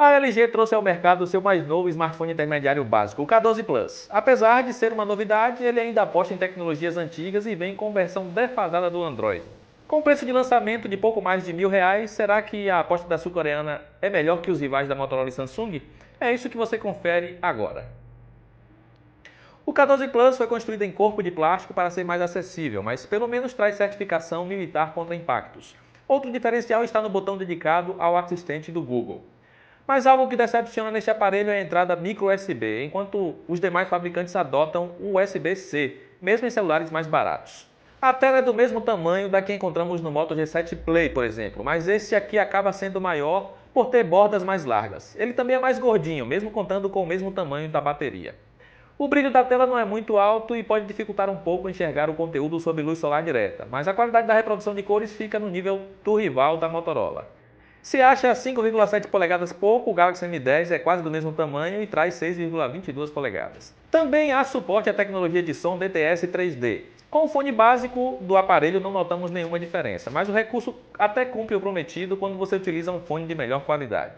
A LG trouxe ao mercado o seu mais novo smartphone intermediário básico, o K12 Plus. Apesar de ser uma novidade, ele ainda aposta em tecnologias antigas e vem com versão defasada do Android. Com preço de lançamento de pouco mais de R$ 1.000, será que a aposta da sul-coreana é melhor que os rivais da Motorola e Samsung? É isso que você confere agora. O K12 Plus foi construído em corpo de plástico para ser mais acessível, mas pelo menos traz certificação militar contra impactos. Outro diferencial está no botão dedicado ao assistente do Google. Mas algo que decepciona neste aparelho é a entrada micro USB, enquanto os demais fabricantes adotam o USB-C, mesmo em celulares mais baratos. A tela é do mesmo tamanho da que encontramos no Moto G7 Play, por exemplo, mas esse aqui acaba sendo maior por ter bordas mais largas. Ele também é mais gordinho, mesmo contando com o mesmo tamanho da bateria. O brilho da tela não é muito alto e pode dificultar um pouco enxergar o conteúdo sob luz solar direta, mas a qualidade da reprodução de cores fica no nível do rival da Motorola. Se acha 5,7 polegadas pouco, o Galaxy M10 é quase do mesmo tamanho e traz 6,22 polegadas. Também há suporte à tecnologia de som DTS 3D. Com o fone básico do aparelho não notamos nenhuma diferença, mas o recurso até cumpre o prometido quando você utiliza um fone de melhor qualidade.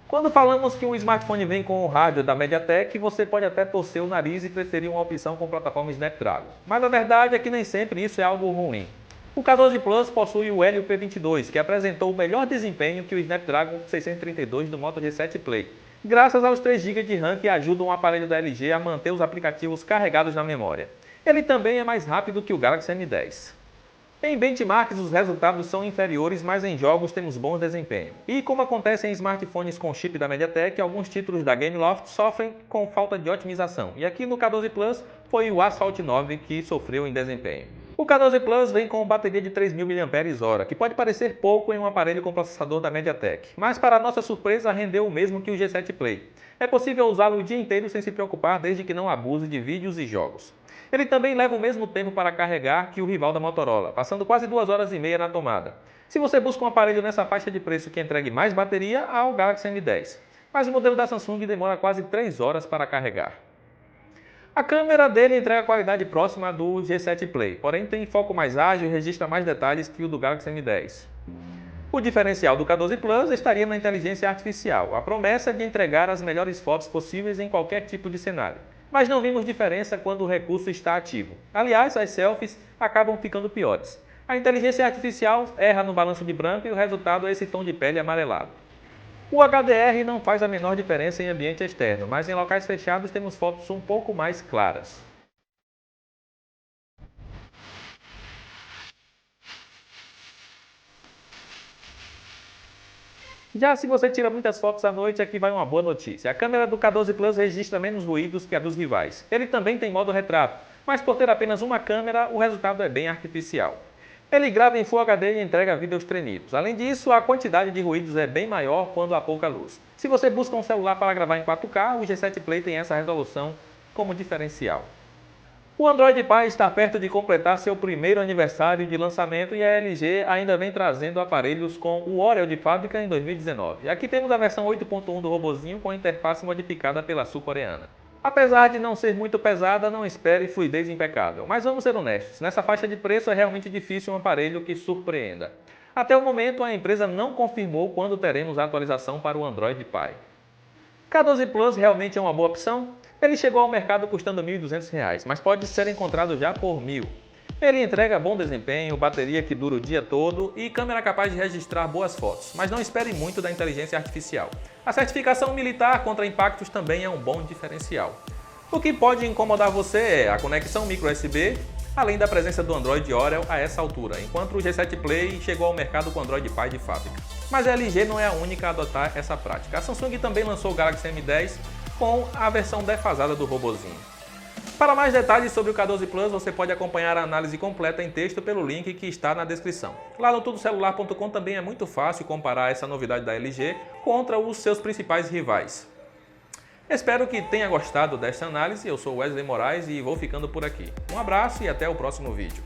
Quando falamos que um smartphone vem com o rádio da MediaTek, você pode até torcer o nariz e preferir uma opção com plataforma Snapdragon. Mas a verdade é que nem sempre isso é algo ruim. O K12 Plus possui o Helio P22, que apresentou o melhor desempenho que o Snapdragon 632 do Moto G7 Play, graças aos 3 GB de RAM que ajudam o aparelho da LG a manter os aplicativos carregados na memória. Ele também é mais rápido que o Galaxy M10. Em benchmarks, os resultados são inferiores, mas em jogos temos bom desempenho. E como acontece em smartphones com chip da MediaTek, alguns títulos da Gameloft sofrem com falta de otimização. E aqui no K12 Plus foi o Asphalt 9 que sofreu em desempenho. O K12 Plus vem com bateria de 3.000 mAh, que pode parecer pouco em um aparelho com processador da MediaTek, mas para nossa surpresa rendeu o mesmo que o G7 Play. É possível usá-lo o dia inteiro sem se preocupar, desde que não abuse de vídeos e jogos. Ele também leva o mesmo tempo para carregar que o rival da Motorola, passando quase 2 horas e meia na tomada. Se você busca um aparelho nessa faixa de preço que entregue mais bateria, há o Galaxy M10. Mas o modelo da Samsung demora quase 3 horas para carregar. A câmera dele entrega qualidade próxima do G7 Play, porém tem foco mais ágil e registra mais detalhes que o do Galaxy M10. O diferencial do K12 Plus estaria na inteligência artificial, a promessa de entregar as melhores fotos possíveis em qualquer tipo de cenário. Mas não vimos diferença quando o recurso está ativo. Aliás, as selfies acabam ficando piores. A inteligência artificial erra no balanço de branco e o resultado é esse tom de pele amarelado. O HDR não faz a menor diferença em ambiente externo, mas em locais fechados temos fotos um pouco mais claras. Já se você tira muitas fotos à noite, aqui vai uma boa notícia. A câmera do K12 Plus registra menos ruídos que a dos rivais. Ele também tem modo retrato, mas por ter apenas uma câmera, o resultado é bem artificial. Ele grava em Full HD e entrega vídeos tremidos. Além disso, a quantidade de ruídos é bem maior quando há pouca luz. Se você busca um celular para gravar em 4K, o G7 Play tem essa resolução como diferencial. O Android Pie está perto de completar seu primeiro aniversário de lançamento e a LG ainda vem trazendo aparelhos com o Oreo de fábrica em 2019. Aqui temos a versão 8.1 do robozinho com a interface modificada pela sul-coreana. Apesar de não ser muito pesada, não espere fluidez impecável. Mas vamos ser honestos, nessa faixa de preço é realmente difícil um aparelho que surpreenda. Até o momento, a empresa não confirmou quando teremos a atualização para o Android Pie. K12 Plus realmente é uma boa opção? Ele chegou ao mercado custando R$ 1.200, mas pode ser encontrado já por R$ 1.000. Ele entrega bom desempenho, bateria que dura o dia todo e câmera capaz de registrar boas fotos, mas não espere muito da inteligência artificial. A certificação militar contra impactos também é um bom diferencial. O que pode incomodar você é a conexão micro USB, além da presença do Android Oreo a essa altura, enquanto o G7 Play chegou ao mercado com Android Pie de fábrica. Mas a LG não é a única a adotar essa prática. A Samsung também lançou o Galaxy M10 com a versão defasada do robozinho. Para mais detalhes sobre o K12 Plus, você pode acompanhar a análise completa em texto pelo link que está na descrição. Lá no tudocelular.com também é muito fácil comparar essa novidade da LG contra os seus principais rivais. Espero que tenha gostado desta análise. Eu sou Wesley Moraes e vou ficando por aqui. Um abraço e até o próximo vídeo.